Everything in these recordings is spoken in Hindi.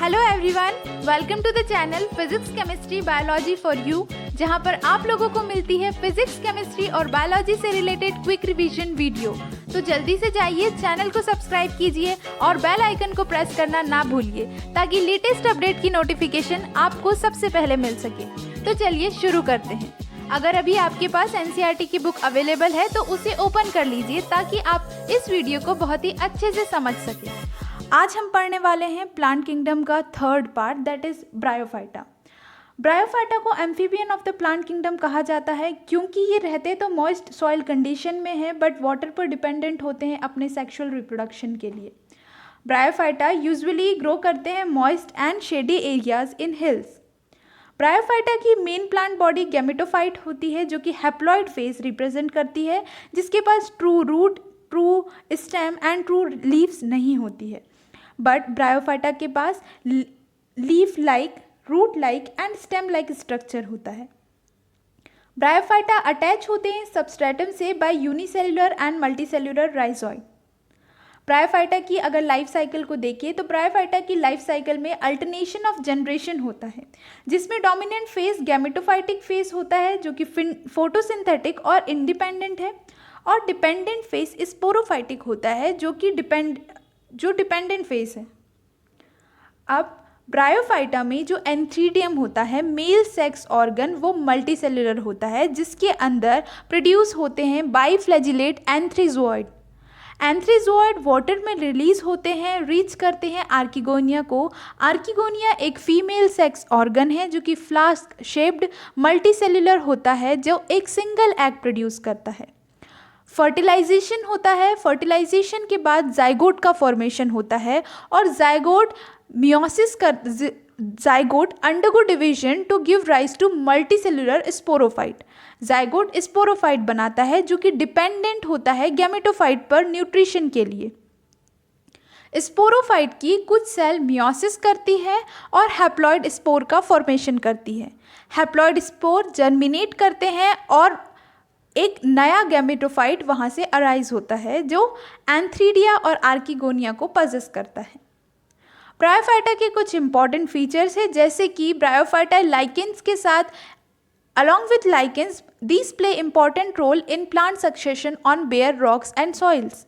Hello everyone, welcome to the channel physics chemistry biology for you, जहां पर आप लोगों को मिलती है फिजिक्स केमिस्ट्री और बायोलॉजी से रिलेटेड क्विक रिवीजन वीडियो। तो जल्दी से जाइए, चैनल को सब्सक्राइब कीजिए और बेल आइकन को प्रेस करना ना भूलिए ताकि लेटेस्ट अपडेट की नोटिफिकेशन आपको सबसे पहले मिल सके। तो चलिए शुरू करते हैं। अगर अभी आपके पास एनसीईआरटी की बुक अवेलेबल है तो उसे ओपन कर लीजिए ताकि आप इस वीडियो को बहुत ही अच्छे से समझ सकें। आज हम पढ़ने वाले हैं प्लांट किंगडम का third part, that is bryophyta. Bryophyta को amphibian of the plant kingdom कहा जाता है क्योंकि ये रहते तो मॉइस्ट सॉइल कंडीशन में है बट वाटर पर डिपेंडेंट होते हैं अपने सेक्सुअल रिप्रोडक्शन के लिए। ब्रायोफाइटा यूजुअली ग्रो करते हैं moist and shady areas in hills. Bryophyta की मेन प्लांट बॉडी गैमेटोफाइट होती है जो कि हैप्लॉइड फेज रिप्रेजेंट करती है, जिसके पास true root, true stem and true leaves नहीं होती है। बट ब्रायोफाइटा के पास leaf like, root like and stem like structure होता है। ब्रायोफाइटा अटैच होते हैं सबस्ट्रेटम से by unicellular and multicellular rhizoid. Bryophyta की अगर लाइफ साइकिल को देखें तो ब्रायोफाइटा की लाइफ साइकिल में अल्टरनेशन ऑफ जनरेशन होता है, जिसमें डोमिनेंट फेज गैमेटोफाइटिक फेज होता है जो कि फोटोसिंथेटिक और इंडिपेंडेंट है, और डिपेंडेंट फेज स्पोरोफाइटिक होता है जो डिपेंडेंट फेज है। अब ब्रायोफाइटा में जो एंथ्रीडियम होता है, मेल सेक्स ऑर्गन, वो मल्टीसेल्युलर होता है जिसके अंदर प्रोड्यूस होते हैं बाइफ्लैजिलेट एंथ्रीजोइड। एंथ्रीजोइड वाटर में रिलीज होते हैं, रीच करते हैं आर्किगोनिया को। आर्किगोनिया एक फीमेल सेक्स ऑर्गन है जो कि फ्लास्क शेप्ड मल्टीसेल्युलर होता है जो एक सिंगल एग प्रोड्यूस करता है। फर्टिलाइजेशन होता है, फर्टिलाइजेशन के बाद जाइगोट का फॉर्मेशन होता है और zygote undergo division to give rise to multicellular sporophyte. Zygote sporophyte बनाता है जो कि डिपेंडेंट होता है गैमेटोफाइट पर न्यूट्रिशन के लिए। स्पोरोफाइट की कुछ सेल मियोसिस करती है और हैप्लॉइड स्पोर का फॉर्मेशन करती है। हैप्लॉइड स्पोर जर्मिनेट करते हैं और एक नया गैमेटोफाइट वहाँ से अराइज होता है जो एंथ्रीडिया और आर्किगोनिया को पजेस करता है। ब्रायोफाइटा के कुछ इंपॉर्टेंट फीचर्स है जैसे कि ब्रायोफाइटा लाइकेंस के साथ, along with lichens, these play important role in plant succession on bare rocks and soils.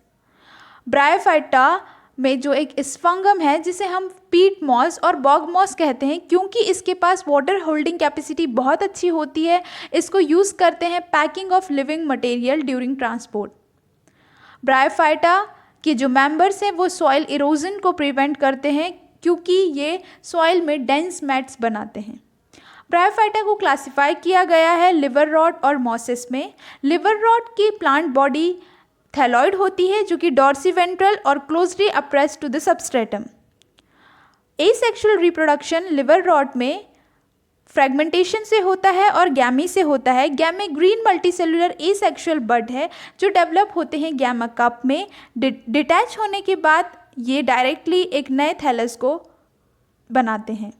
Bryophyta में जो एक स्फंगम है जिसे हम पीट मॉस और बॉग मॉस कहते हैं क्योंकि इसके पास वाटर होल्डिंग कैपेसिटी बहुत अच्छी होती है, इसको यूज़ करते हैं packing of living material during transport. Bryophyta के जो मेंबर्स हैं वो सॉइल इरोजन को प्रिवेंट करते हैं क्योंकि ये सॉइल में डेंस मैट्स बनाते हैं। ब्रायोफाइटा को क्लासिफाई किया गया है लिवर रॉट और मॉसेस में। लिवर रॉट की प्लांट बॉडी थैलॉइड होती है जो कि डॉर्सीवेंट्रल और closely appressed to the substratum. Asexual reproduction liverwort में फ्रेगमेंटेशन से होता है और गैमी से होता है। Gemmae green multicellular asexual bud है जो डेवलप होते हैं गैमा कप में। डिटैच होने के बाद ये डायरेक्टली एक नए थैलस को बनाते हैं।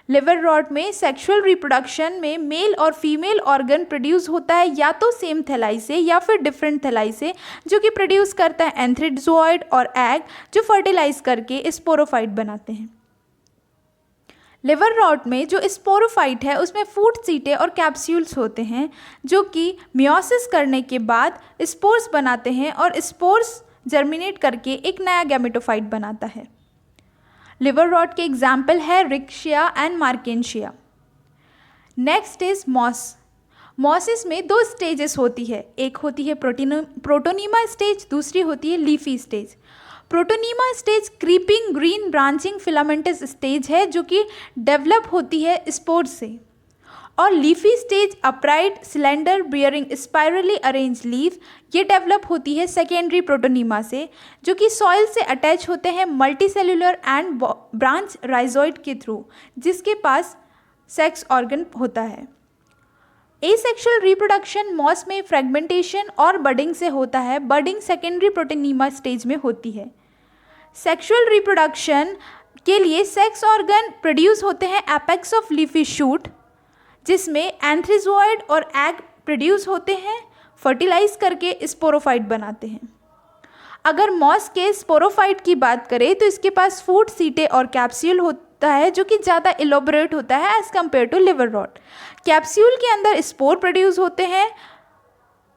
लिवर रॉट में सेक्सुअल रिप्रोडक्शन में मेल और फीमेल ऑर्गन प्रोड्यूस होता है या तो सेम थैलाई से या फिर डिफरेंट थैलाई से, जो कि प्रोड्यूस करता है एंथ्रीजोइड और एग जो फर्टिलाइज करके स्पोरोफाइट बनाते हैं। लिवर रॉट में जो स्पोरोफाइट है उसमें फूड सीटें और कैप्सूल्स होते हैं जो कि मियोसिस करने के बाद स्पोर्स बनाते हैं और स्पोर्स जर्मिनेट करके एक नया गैमेटोफाइट बनाता है। लिवर रॉट के एग्जाम्पल है Riccia and Marchantia. Next is moss. Mosses में दो स्टेजेस होती है, एक होती है प्रोटोनीमा स्टेज, दूसरी होती है leafy stage. Protonema stage creeping green branching filamentous stage है जो कि डेवलप होती है स्पोर्स से, और leafy stage upright cylinder bearing spirally arrange leaf, ये डेवलप होती है सेकेंडरी प्रोटोनीमा से जो कि सॉइल से अटैच होते हैं मल्टीसेल्युलर एंड ब्रांच राइजोइड के थ्रू, जिसके पास सेक्स ऑर्गन होता है। एसेक्सुअल रिप्रोडक्शन मॉस में फ्रेगमेंटेशन और बडिंग से होता है। बडिंग सेकेंडरी प्रोटोनीमा स्टेज में होती है। सेक्सुअल रिप्रोडक्शन के लिए सेक्स ऑर्गन प्रोड्यूस होते हैं एपेक्स ऑफ लीफी शूट, जिसमें एंथ्रीजोइड और एग प्रोड्यूस होते हैं, फर्टिलाइज करके स्पोरोफाइट बनाते हैं। अगर मॉस के स्पोरोफाइट की बात करें तो इसके पास फूड सीटें और कैप्सूल होता है जो कि ज़्यादा इलोबरेट होता है as compare to liverwort. Capsule के अंदर स्पोर प्रोड्यूस होते हैं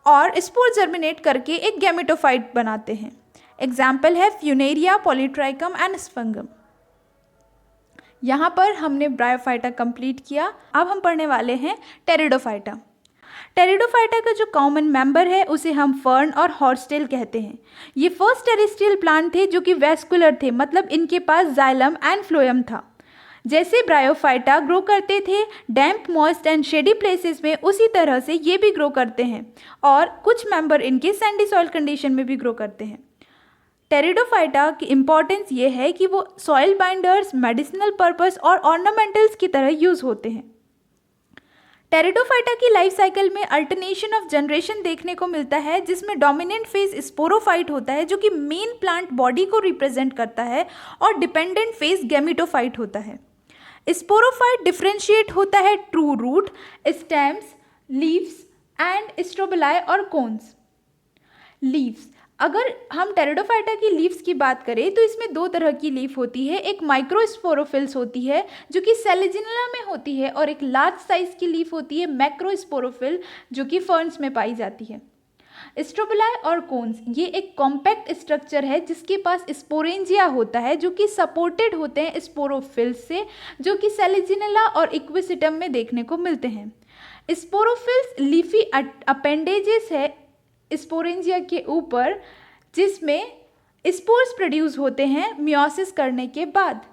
और स्पोर जर्मिनेट करके एक गैमेटोफाइट बनाते हैं। एग्जाम्पल है फ्यूनेरिया, पॉलीट्राइकम एंड स्फंगम। यहाँ पर हमने ब्रायोफाइटा कंप्लीट किया। अब हम पढ़ने वाले हैं टेरिडोफाइटा। टेरिडोफाइटा का जो कॉमन मेंबर है उसे हम फर्न और हॉर्सटेल कहते हैं। ये फर्स्ट टेरेस्ट्रियल प्लांट थे जो कि वेस्कुलर थे, मतलब इनके पास जाइलम एंड फ्लोएम था। जैसे ब्रायोफाइटा ग्रो करते थे डैम्प, मॉइस्ट एंड शेडी प्लेसेस में, उसी तरह से ये भी ग्रो करते हैं और कुछ मेंबर इनके सैंडी सॉइल कंडीशन में भी ग्रो करते हैं। टेरिडोफाइटा की इम्पॉर्टेंस ये है कि वो सॉइल बाइंडर्स, मेडिसिनल पर्पस और ऑर्नामेंटल्स की तरह यूज़ होते हैं। टेरिडोफाइटा की लाइफ साइकिल में अल्टरनेशन ऑफ जनरेशन देखने को मिलता है, जिसमें डोमिनेंट फेज स्पोरोफाइट होता है जो कि मेन प्लांट बॉडी को रिप्रेजेंट करता है, और डिपेंडेंट फेज गैमेटोफाइट होता है। स्पोरोफाइट डिफ्रेंशिएट होता है true root, stems, leaves and strobili और कोन्स। लीव्स, अगर हम टेरिडोफाइटा की लीव्स की बात करें तो इसमें दो तरह की लीफ होती है। एक माइक्रोस्पोरोफिल्स होती है जो कि सेलेजिनेला में होती है, और एक लार्ज साइज की लीफ होती है मैक्रोस्पोरोफिल जो कि फर्न्स में पाई जाती है। स्ट्रोबिलाई और कोन्स, ये एक कॉम्पैक्ट स्ट्रक्चर है जिसके पास स्पोरेंजिया होता है जो कि सपोर्टेड होते हैं स्पोरोफिल्स से, जो कि सेलेजिनेला और इक्विसिटम में देखने को मिलते हैं। स्पोरोफिल्स लीफी अपेंडेजेस है स्पोरेंजिया के ऊपर, जिसमें स्पोर्स प्रोड्यूस होते हैं मियोसिस करने के बाद।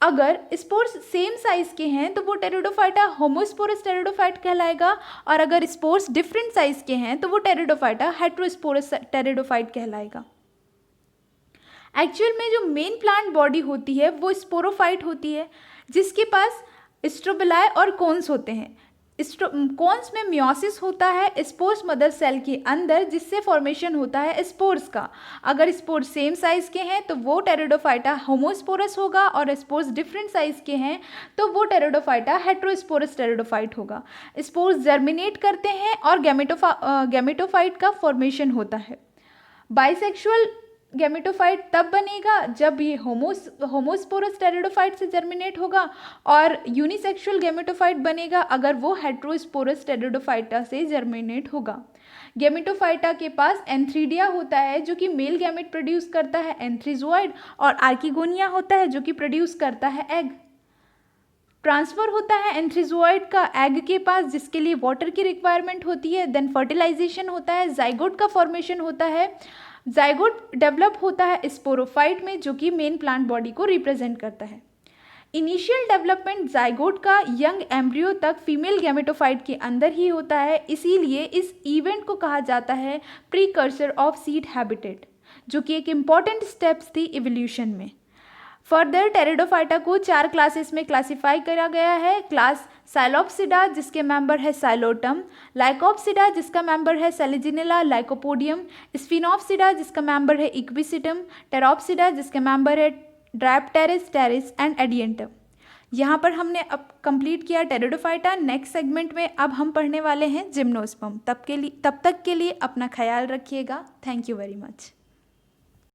अगर स्पोर्स सेम साइज के हैं तो वो टेरिडोफाइटा होमोस्पोरस टेरिडोफाइट कहलाएगा, और अगर स्पोर्स डिफरेंट साइज के हैं तो वो टेरिडोफाइटा हेट्रोस्पोरस टेरिडोफाइट कहलाएगा। एक्चुअल में जो मेन प्लांट बॉडी होती है वो स्पोरोफाइट होती है, जिसके पास स्ट्रोबिलाई और कोन्स होते हैं। कोन्स में मियोसिस होता है स्पोर्स मदर सेल के अंदर, जिससे फॉर्मेशन होता है स्पोर्स का। अगर स्पोर्स सेम साइज के हैं तो वो टेरिडोफाइटा होमोस्पोरस होगा, और स्पोर्स डिफरेंट साइज के हैं तो वो टेरिडोफाइटा हेट्रोस्पोरस टेरिडोफाइट होगा। स्पोर्स जर्मिनेट करते हैं और गैमेटोफाइट का फॉर्मेशन होता है। बाइसेक्सुअल गैमेटोफाइट तब बनेगा जब ये होमोस्पोरस टेरिडोफाइट से जर्मिनेट होगा, और यूनिसेक्सुअल गैमेटोफाइट बनेगा अगर वो हेट्रोस्पोरस टेरिडोफाइटा से जर्मिनेट होगा। गैमेटोफाइटा के पास एंथ्रीडिया होता है जो कि मेल गैमेट प्रोड्यूस करता है एंथ्रीजोइड, और आर्किगोनिया होता है जो कि प्रोड्यूस करता है एग। ट्रांसफ़र होता है एंथ्रीजोइड का एग के पास, जिसके लिए वाटर की रिक्वायरमेंट होती है। देन फर्टिलाइजेशन होता है, जाइगोट का फॉर्मेशन होता है। जाइगोट डेवलप होता है स्पोरोफाइट में जो कि मेन प्लांट बॉडी को रिप्रेजेंट करता है। इनिशियल डेवलपमेंट जाइगोट का यंग एम्ब्रियो तक फीमेल गैमेटोफाइट के अंदर ही होता है, इसीलिए इस इवेंट को कहा जाता है प्रीकर्सर ऑफ सीड हैबिटेट, जो कि एक इम्पॉर्टेंट स्टेप्स थी इवोल्यूशन में। फर्दर टेरिडोफाइटा को 4 क्लासेस में क्लासिफाई करा गया है। क्लास साइलोप्सिडा जिसके मेंबर है साइलोटम, लाइकोप्सिडा जिसका मेंबर है सेलेजिनेला लाइकोपोडियम, स्फिनोप्सिडा जिसका मेंबर है इक्विसिटम, टेरोप्सिडा जिसके मेंबर है ड्रायोप्टेरिस, टेरिस एंड एडियंटम। यहाँ पर हमने अब कंप्लीट किया टेरिडोफाइटा। नेक्स्ट सेगमेंट में अब हम पढ़ने वाले हैं जिम्नोस्पर्म। तब तक के लिए अपना ख्याल रखिएगा। Thank you very much.